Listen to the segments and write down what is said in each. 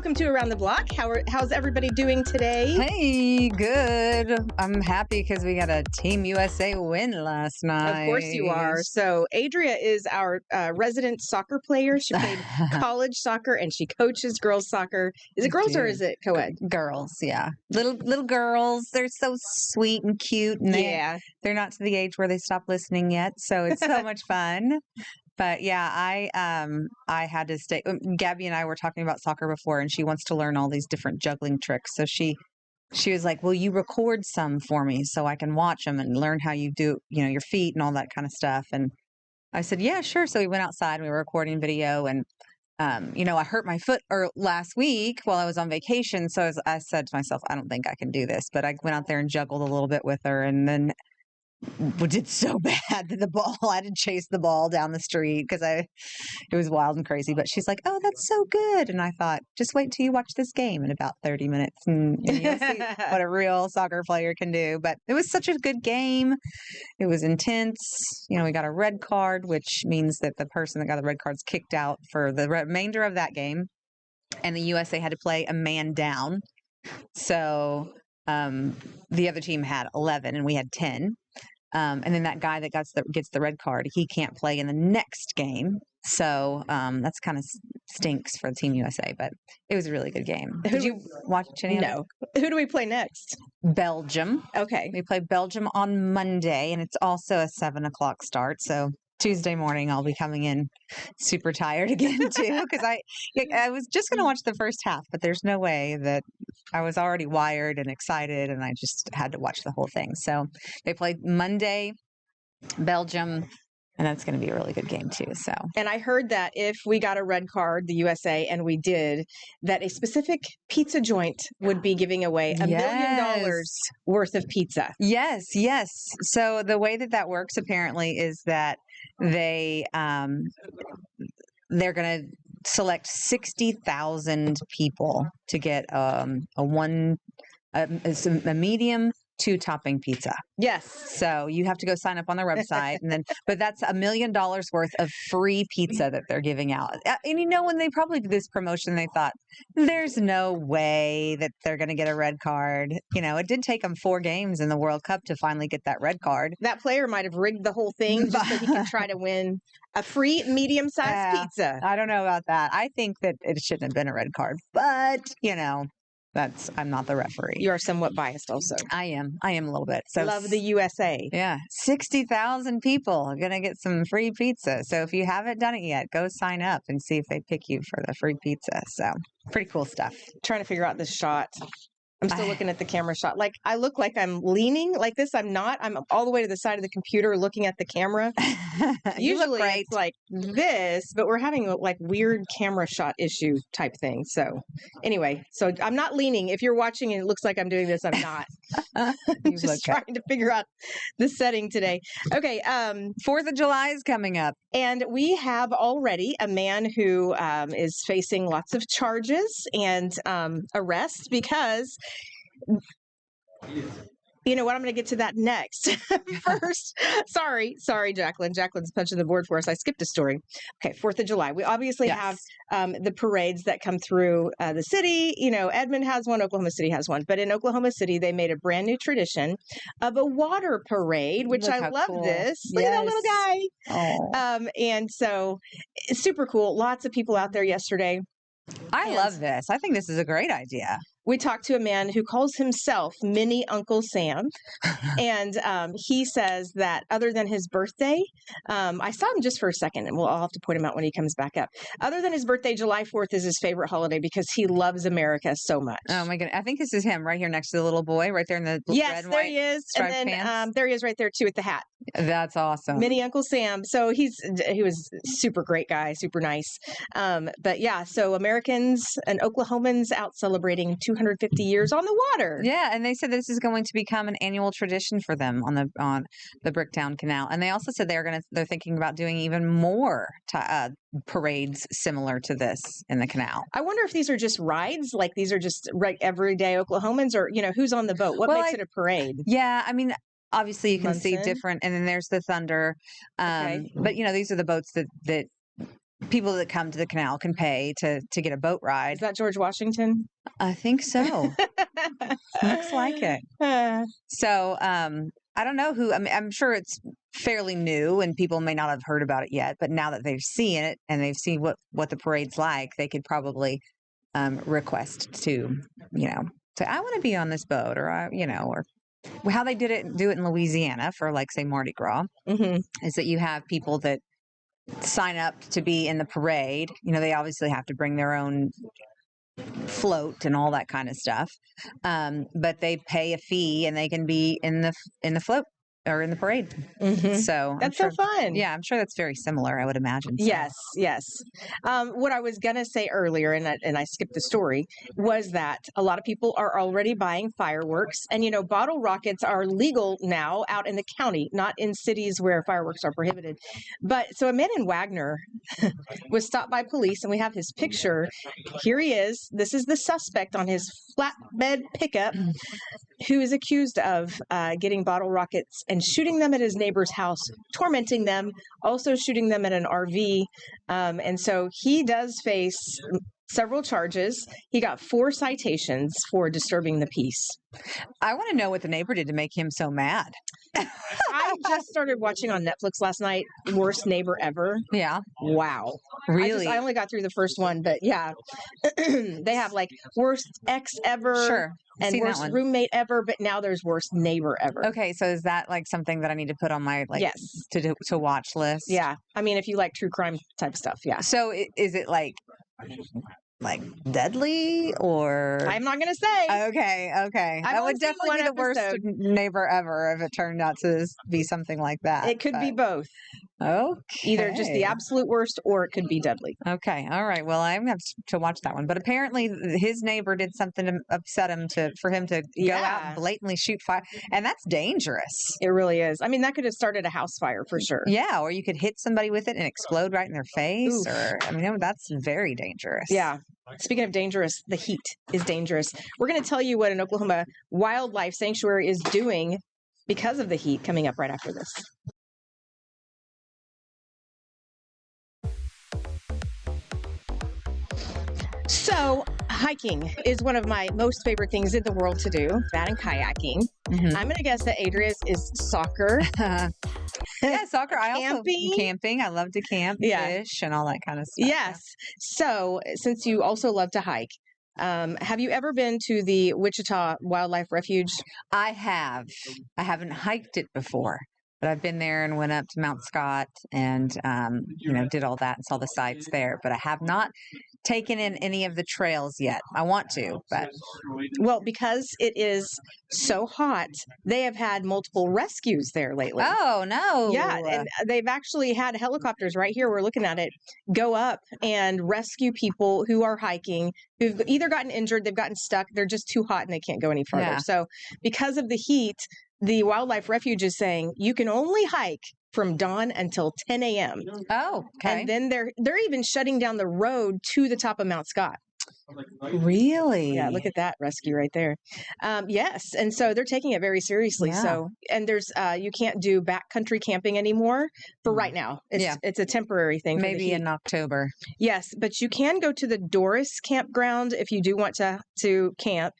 welcome to Around the Block. How's everybody doing today? Hey, good. I'm happy because we got a Team USA win last night. Of course you are. So Adria is our resident soccer player. She played college soccer and she coaches girls soccer. Is it girls or is it co-ed? Girls, yeah. Little girls. They're so sweet and cute. And they're not to the age where they stop listening yet. So it's so much fun. But yeah, I had to stay. Gabby and I were talking about soccer before, and she wants to learn all these different juggling tricks. So she was like, "Will you record some for me so I can watch them and learn how you do, your feet and all that kind of stuff?" And I said, "Yeah, sure." So we went outside. And we were recording video, and I hurt my foot last week while I was on vacation. So I said to myself, "I don't think I can do this." But I went out there and juggled a little bit with her, and then we did so bad that I had to chase the ball down the street because it was wild and crazy. But she's like, "Oh, that's so good." And I thought, just wait till you watch this game in about 30 minutes and you'll see what a real soccer player can do. But it was such a good game. It was intense. We got a red card, which means that the person that got the red card's kicked out for the remainder of that game. And the USA had to play a man down. So the other team had 11 and we had 10. And then that guy that gets the red card, he can't play in the next game. So that's kind of stinks for Team USA, but it was a really good game. Did you watch any of it? No. Who do we play next? Belgium. Okay. We play Belgium on Monday, and it's also a 7:00 start. So Tuesday morning, I'll be coming in super tired again, too, because I was just going to watch the first half, but there's no way that I was already wired and excited, and I just had to watch the whole thing. So they played Monday, Belgium, and that's going to be a really good game, too. So, and I heard that if we got a red card, the USA, and we did, that a specific pizza joint would be giving away $1 million worth of pizza. Yes. So the way that works apparently is that they're going to select 60,000 people to get a medium 2-topping pizza. Yes. So you have to go sign up on their website, but that's $1 million worth of free pizza that they're giving out. And when they probably did this promotion, they thought, there's no way that they're going to get a red card. It did take them 4 games in the World Cup to finally get that red card. That player might have rigged the whole thing just so he can try to win a free medium-sized pizza. I don't know about that. I think that it shouldn't have been a red card, but I'm not the referee. You are somewhat biased also. I am a little bit. So love the USA. Yeah. 60,000 people are going to get some free pizza. So if you haven't done it yet, go sign up and see if they pick you for the free pizza. So pretty cool stuff. Trying to figure out this shot. I'm still looking at the camera shot. Like, I look like I'm leaning like this. I'm not. I'm all the way to the side of the computer looking at the camera. Usually it's like this, but we're having a weird camera shot issue type thing. So anyway, so I'm not leaning. If you're watching and it looks like I'm doing this, I'm not. I'm just trying to figure out the setting today. Okay. 4th of July is coming up. And we have already a man who is facing lots of charges and arrest because, you know what, I'm going to get to that next. First, sorry, Jacqueline. Jacqueline's punching the board for us. I skipped a story. Okay, 4th of July. We obviously have the parades that come through the city. Edmond has one, Oklahoma City has one. But in Oklahoma City, they made a brand new tradition of a water parade, which I love this. Look at that little guy. Oh. And so it's super cool. Lots of people out there yesterday. I love this. I think this is a great idea. We talked to a man who calls himself Mini Uncle Sam. And he says that other than his birthday, I saw him just for a second, and I'll have to point him out when he comes back up. Other than his birthday, July 4th is his favorite holiday because he loves America so much. Oh, my goodness. I think this is him right here next to the little boy, right there in the red and white. Yes, there he is. And then there he is right there, too, with the hat. That's awesome. Mini Uncle Sam. So he was super great guy, super nice. But yeah, so Americans and Oklahomans out celebrating 250 years on the water. Yeah, and they said this is going to become an annual tradition for them on the Bricktown Canal. And they also said they're thinking about doing even more parades similar to this in the canal. I wonder if these are just rides, like these are just everyday Oklahomans, or who's on the boat? What makes it a parade? Yeah, I mean, obviously you can see different, and then there's the Thunder. But these are the boats that people that come to the canal can pay to get a boat ride. Is that George Washington? I think so. Looks like it. So I don't know who. I mean, I'm sure it's fairly new and people may not have heard about it yet. But now that they've seen it and they've seen what the parade's like, they could probably request to, say, I want to be on this boat, or or how they do it in Louisiana for, like, say, Mardi Gras, is that you have people that sign up to be in the parade. They obviously have to bring their own float and all that kind of stuff, but they pay a fee and they can be in the float or in the parade. So that's so fun. Yeah, I'm sure that's very similar, I would imagine. So. Yes. What I was gonna say earlier, and I skipped the story, was that a lot of people are already buying fireworks, and bottle rockets are legal now out in the county, not in cities where fireworks are prohibited. But so a man in Wagner was stopped by police, and we have his picture. Here he is. This is the suspect on his flatbed pickup, who is accused of getting bottle rockets and shooting them at his neighbor's house, tormenting them, also shooting them at an RV. And so he does face several charges. He got 4 citations for disturbing the peace. I want to know what the neighbor did to make him so mad. I just started watching on Netflix last night, Worst Neighbor Ever. Yeah. Wow. Really? I only got through the first one, but yeah. They have like worst ex ever. Sure. And worst roommate ever, but now there's worst neighbor ever. Okay, so is that like something that I need to put on my yes to watch list? Yeah, I mean, if you like true crime type stuff, yeah. So is it like deadly, or I'm not gonna say. Okay. That would definitely be the worst neighbor ever if it turned out to be something like that. It could be both. Okay. Either just the absolute worst, or it could be deadly. Okay. All right. Well, I'm going to have to watch that one. But apparently his neighbor did something to upset him for him to go out and blatantly shoot fire. And that's dangerous. It really is. I mean, that could have started a house fire for sure. Yeah. Or you could hit somebody with it and explode right in their face. Oof. Or, that's very dangerous. Yeah. Speaking of dangerous, the heat is dangerous. We're going to tell you what an Oklahoma wildlife sanctuary is doing because of the heat coming up right after this. So, hiking is one of my most favorite things in the world to do. That and kayaking. I'm going to guess that Adria's is soccer. Yeah, soccer. Camping. I love to camp, fish, and all that kind of stuff. Yes. So, since you also love to hike, have you ever been to the Wichita Wildlife Refuge? I have. I haven't hiked it before. But I've been there and went up to Mount Scott and, did all that and saw the sights there. But I have not taken in any of the trails yet. I want to, but. Well, because it is so hot, they have had multiple rescues there lately. Oh, no. Yeah. And they've actually had helicopters right here. We're looking at it. Go up and rescue people who are hiking, who've either gotten injured, they've gotten stuck, they're just too hot and they can't go any further. Yeah. So because of the heat, the Wildlife Refuge is saying you can only hike from dawn until 10 a.m. Oh, okay. And then they're even shutting down the road to the top of Mount Scott. Really? Yeah, look at that rescue right there. Yes, and so they're taking it very seriously. Yeah. So, and there's you can't do backcountry camping anymore for right now. It's a temporary thing. Maybe in October. Yes, but you can go to the Doris campground if you do want to camp.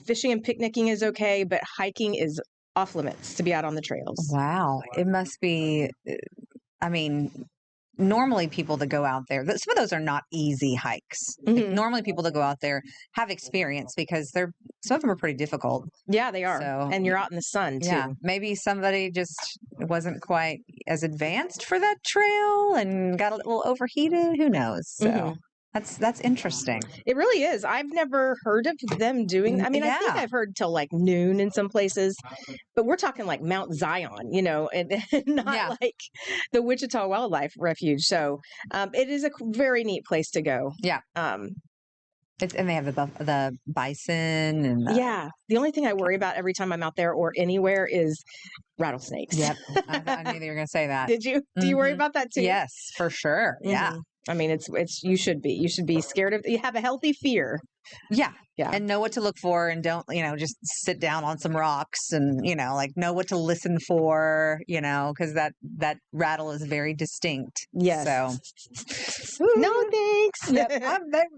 Fishing and picnicking is okay, but hiking is off limits to be out on the trails. Wow. It must be, normally people that go out there, some of those are not easy hikes. Normally people that go out there have experience because some of them are pretty difficult. Yeah, they are. So, and you're out in the sun too. Yeah, maybe somebody just wasn't quite as advanced for that trail and got a little overheated. Who knows? So. That's interesting. It really is. I've never heard of them doing. I mean, I think I've heard till like noon in some places, but we're talking like Mount Zion, and not like the Wichita Wildlife Refuge. So it is a very neat place to go. Yeah. And they have the bison and the only thing I worry about every time I'm out there or anywhere is rattlesnakes. Yep. I knew you were going to say that. Did you? Do you worry about that too? Yes, for sure. Yeah. I mean, it's you should be scared of. You have a healthy fear. Yeah. Yeah. And know what to look for, and don't, just sit down on some rocks and, like know what to listen for, because that rattle is very distinct. Yes. So no thanks. Yep.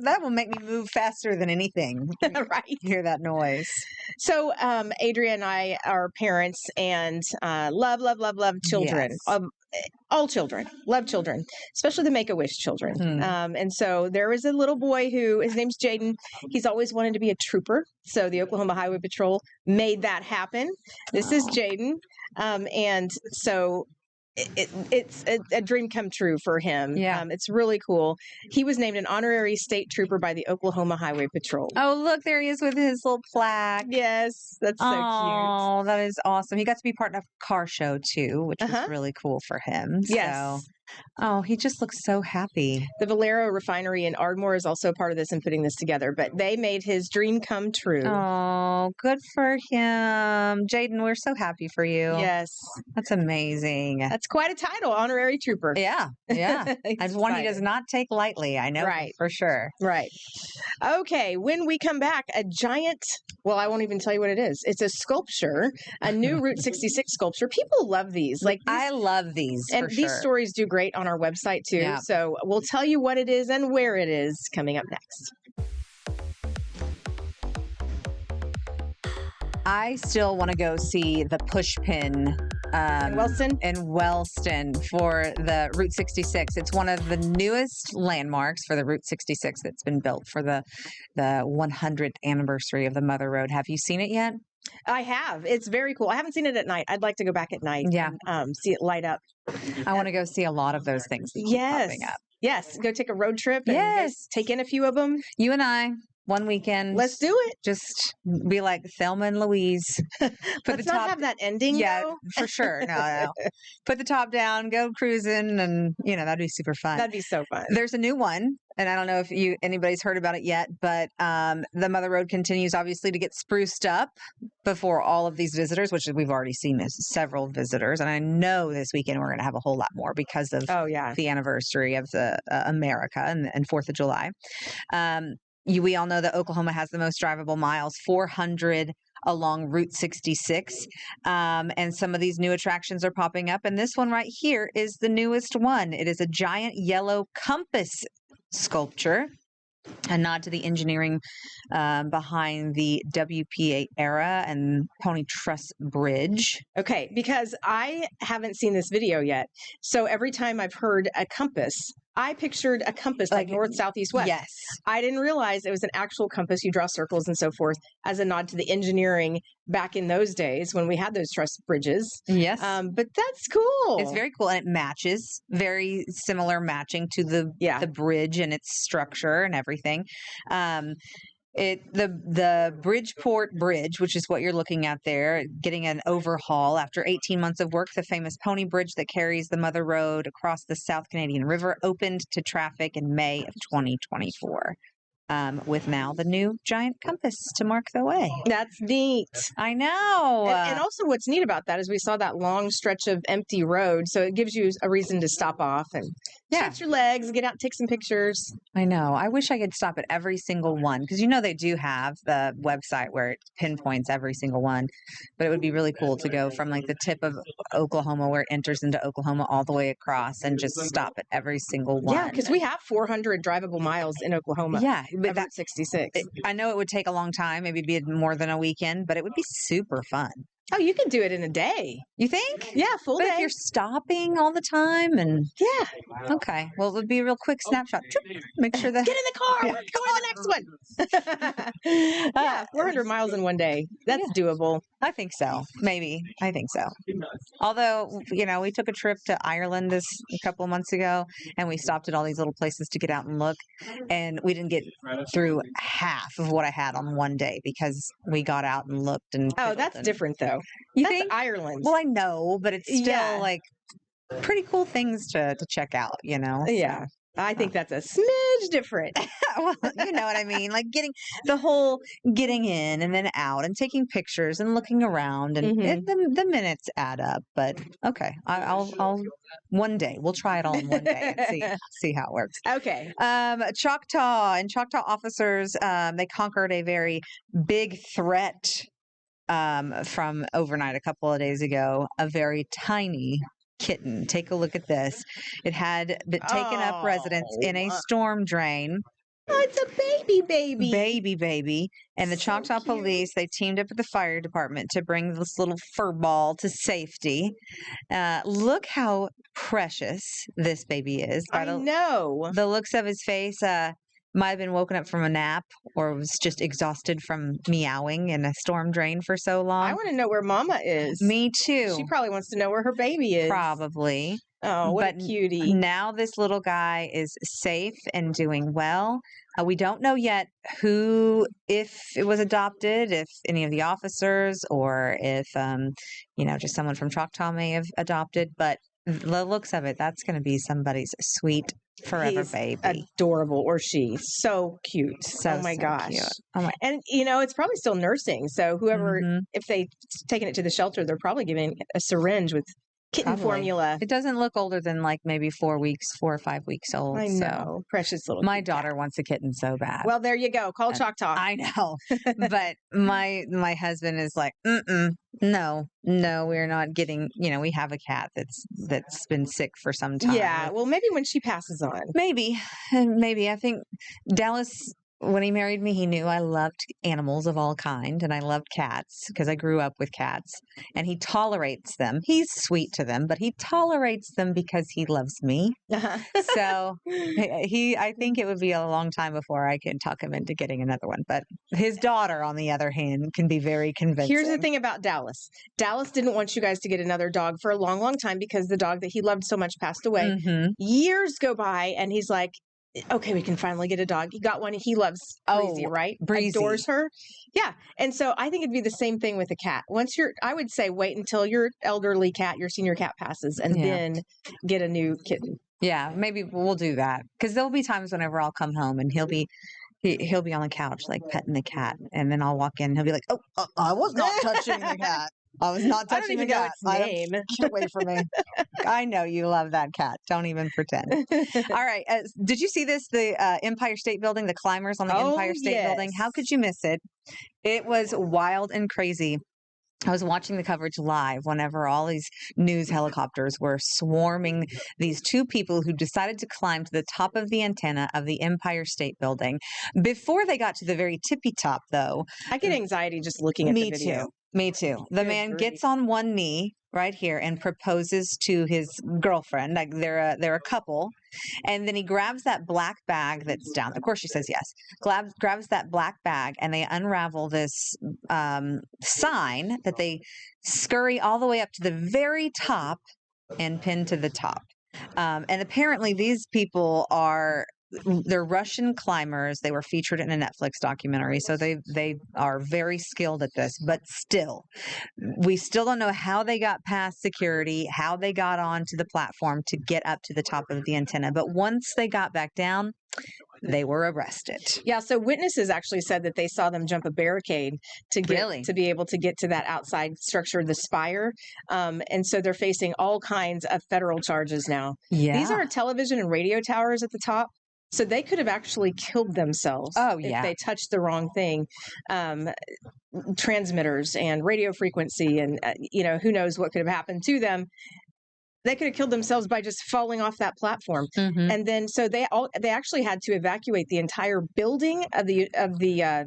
That will make me move faster than anything. Right. Hear that noise. So Adria and I are parents and love children. Yes. All children, love children, especially the Make-A-Wish children. And so there was a little boy his name's Jaden. He's always wanted to be a trooper. So the Oklahoma Highway Patrol made that happen. This is Jaden. And so it's a dream come true for him. Yeah. It's really cool. He was named an honorary state trooper by the Oklahoma Highway Patrol. Oh, look, there he is with his little plaque. Yes, that's so cute. Oh, that is awesome. He got to be part of a car show too, which was really cool for him. Yes. So, he just looks so happy. The Valero refinery in Ardmore is also a part of this and putting this together, but they made his dream come true. Oh, good for him. Jaden, we're so happy for you. Yes. That's amazing. That's quite a title, honorary trooper. Yeah. And one he does not take lightly, I know, right, for sure. Right. Okay, when we come back, a giant, well, I won't even tell you what it is. It's a sculpture, a new Route 66 sculpture. People love these. I love these, and these stories do great on our website too. Yeah. So we'll tell you what it is and where it is coming up next. I still want to go see the pushpin in Wellston for the Route 66. It's one of the newest landmarks for the Route 66 that's been built for the 100th anniversary of the Mother Road. Have you seen it yet? I have. It's very cool. I haven't seen it at night. I'd like to go back at night. Yeah. And see it light up. I want to go see a lot of those things that keep popping up. Yes. Go take a road trip and take in a few of them. You and I. One weekend. Let's do it. Just be like Thelma and Louise. Let's not have that ending. Yeah, though. For sure. No. Put the top down, go cruising, and that'd be super fun. That'd be so fun. There's a new one, and I don't know if anybody's heard about it yet, but the Mother Road continues obviously to get spruced up before all of these visitors, which we've already seen several visitors, and I know this weekend we're going to have a whole lot more because of the anniversary of the America and 4th of July. We all know that Oklahoma has the most drivable miles, 400 along Route 66. And some of these new attractions are popping up. And this one right here is the newest one. It is a giant yellow compass sculpture, a nod to the engineering behind the WPA era and Pony Truss Bridge. Okay, because I haven't seen this video yet. So every time I've heard a compass, I pictured a compass like north, south, east, west. Yes. I didn't realize it was an actual compass. You draw circles and so forth as a nod to the engineering back in those days when we had those truss bridges. Yes. But that's cool. It's very cool. And it matches, very similar matching to the bridge and its structure and everything. The Bridgeport Bridge, which is what you're looking at there, getting an overhaul after 18 months of work. The famous pony bridge that carries the Mother Road across the South Canadian River opened to traffic in May of 2024. With now the new giant compass to mark the way. That's neat. I know. And also what's neat about that is we saw that long stretch of empty road. So it gives you a reason to stop off and stretch your legs, get out and take some pictures. I know. I wish I could stop at every single one because they do have the website where it pinpoints every single one. But it would be really cool to go from like the tip of Oklahoma where it enters into Oklahoma all the way across and just stop at every single one. Yeah, because we have 400 drivable miles in Oklahoma. Yeah. But that's 66. I know it would take a long time, maybe be more than a weekend, but it would be super fun. Oh, you could do it in a day. You think? Yeah, full day. But if you're stopping all the time and okay, well, it would be a real quick snapshot. Make sure that get in the car. Go to the next one. 400 miles in one day. That's doable. I think so. Maybe. I think so. Although, we took a trip to Ireland a couple of months ago and we stopped at all these little places to get out and look. And we didn't get through half of what I had on one day because we got out and looked. And that's different though. That's Ireland. Well, I know, but it's still like pretty cool things to check out, Yeah. I think that's a smidge different. Well, you know what I mean? Like getting in and then out and taking pictures and looking around and the minutes add up. But okay, I'll one day we'll try it all in one day and see how it works. Okay. Choctaw officers, they conquered a very big threat from overnight a couple of days ago. A very tiny kitten. Take a look at this. It had taken up residence in a storm drain. Oh, it's a baby. And the Choctaw Police, they teamed up with the fire department to bring this little fur ball to safety. Look how precious this baby is. I know. The looks of his face, might have been woken up from a nap or was just exhausted from meowing in a storm drain for so long. I want to know where Mama is. Me too. She probably wants to know where her baby is. Probably. Oh, what a cutie. Now this little guy is safe and doing well. We don't know yet if it was adopted, if any of the officers or if, just someone from Choctaw may have adopted. But the looks of it, that's going to be somebody's sweet forever baby. Adorable, or she. So cute. Oh my gosh. Cute. Oh my. And it's probably still nursing. So whoever, if they've taken it to the shelter, they're probably giving a syringe with kitten formula. It doesn't look older than like maybe 4 or 5 weeks old. I know. Precious little My daughter wants a kitten so bad. Well, there you go. Call Choctaw. I know. But my husband is like, no, we're not getting, we have a cat that's been sick for some time. Yeah. Well, maybe when she passes on. Maybe. I think Dallas, when he married me, he knew I loved animals of all kind, and I loved cats because I grew up with cats, and he tolerates them. He's sweet to them, but he tolerates them because he loves me. So I think it would be a long time before I can talk him into getting another one. But his daughter, on the other hand, can be very convincing. Here's the thing about Dallas. Dallas didn't want you guys to get another dog for a long, long time because the dog that he loved so much passed away. Years go by, and he's like, okay, we can finally get a dog. He got one. He loves Breezy, right? Breezy. Adores her. Yeah. And so I think it'd be the same thing with a cat. I would say wait until your elderly cat, your senior cat passes, and then get a new kitten. Yeah, maybe we'll do that. Because there'll be times whenever I'll come home and he'll be on the couch, like petting the cat. And then I'll walk in and he'll be like, oh, I was not touching the cat. I was not touching the cat. I don't even know its name. Get away from me. I know you love that cat. Don't even pretend. All right. Did you see this? The Empire State Building, the climbers on the Empire State Building. How could you miss it? It was wild and crazy. I was watching the coverage live whenever all these news helicopters were swarming these two people who decided to climb to the top of the antenna of the Empire State Building. Before they got to the very tippy top, though. I get anxiety just looking at the video. Me too. The man gets on one knee right here and proposes to his girlfriend. Like they're a couple. And then he grabs that black bag that's down. Of course, she says yes. Grabs that black bag, and they unravel this sign that they scurry all the way up to the very top and pin to the top. And apparently these people they're Russian climbers. They were featured in a Netflix documentary, so they are very skilled at this. But still, we still don't know how they got past security, how they got onto the platform to get up to the top of the antenna. But once they got back down, they were arrested. Yeah, so witnesses actually said that they saw them jump a barricade to be able to get to that outside structure, the spire. And so they're facing all kinds of federal charges now. Yeah. These are television and radio towers at the top. So they could have actually killed themselves if they touched the wrong thing. Transmitters and radio frequency and, who knows what could have happened to them. They could have killed themselves by just falling off that platform. And then so they actually had to evacuate the entire building of the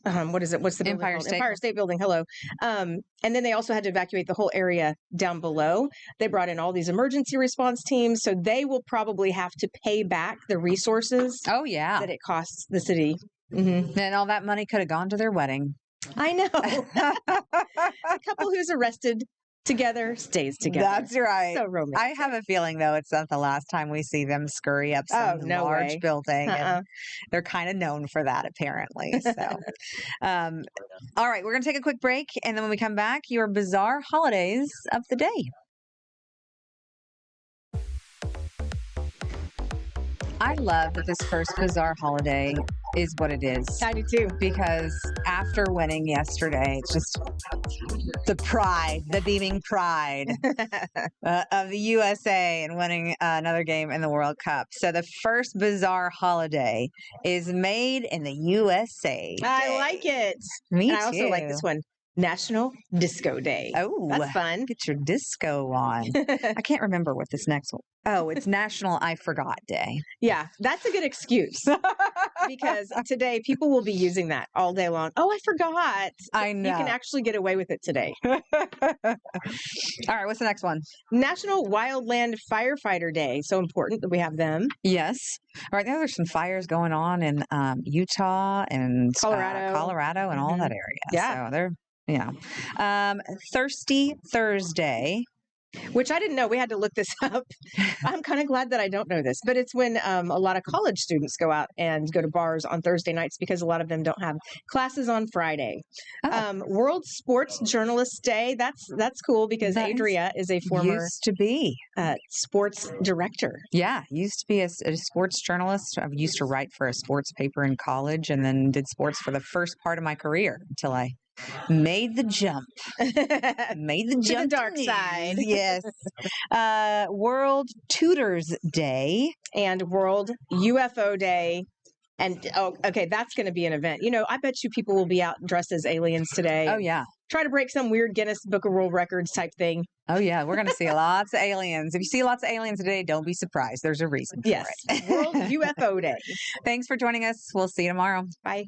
what is it? What's the Empire State Building? Hello. And then they also had to evacuate the whole area down below. They brought in all these emergency response teams, so they will probably have to pay back the resources. That it costs the city. And all that money could have gone to their wedding. I know. A couple who's arrested together stays together. That's right. So romantic. I have a feeling, though, it's not the last time we see them scurry up some large building. And they're kind of known for that, apparently. So, all right, we're going to take a quick break. And then when we come back, your bizarre holidays of the day. I love that this first bizarre holiday is what it is. I do too. Because after winning yesterday, it's just the pride, the beaming pride of the USA and winning another game in the World Cup. So the first bizarre holiday is made in the USA. I like it. Me and too. I also like this one. National Disco Day. Oh, that's fun. Get your disco on. I can't remember what this next one. Oh, it's National I Forgot Day. Yeah, that's a good excuse because today people will be using that all day long. Oh, I forgot. I know. You can actually get away with it today. All right, what's the next one? National Wildland Firefighter Day. So important that we have them. Yes. All right, now there's some fires going on in Utah and Colorado and all that area. Yeah. So they're Thirsty Thursday. Which I didn't know. We had to look this up. I'm kind of glad that I don't know this, but it's when a lot of college students go out and go to bars on Thursday nights because a lot of them don't have classes on Friday. Oh. World Sports Journalist Day. That's cool because Adria is a former used to be sports director. Yeah, used to be a sports journalist. I used to write for a sports paper in college and then did sports for the first part of my career until I made the jump. Made the jump to the dark side. Yes. World Tutors Day. And World UFO Day. And, okay, that's going to be an event. You know, I bet you people will be out dressed as aliens today. Oh, yeah. Try to break some weird Guinness Book of World Records type thing. Oh, yeah. We're going to see lots of aliens. If you see lots of aliens today, don't be surprised. There's a reason for it. World UFO Day. Thanks for joining us. We'll see you tomorrow. Bye.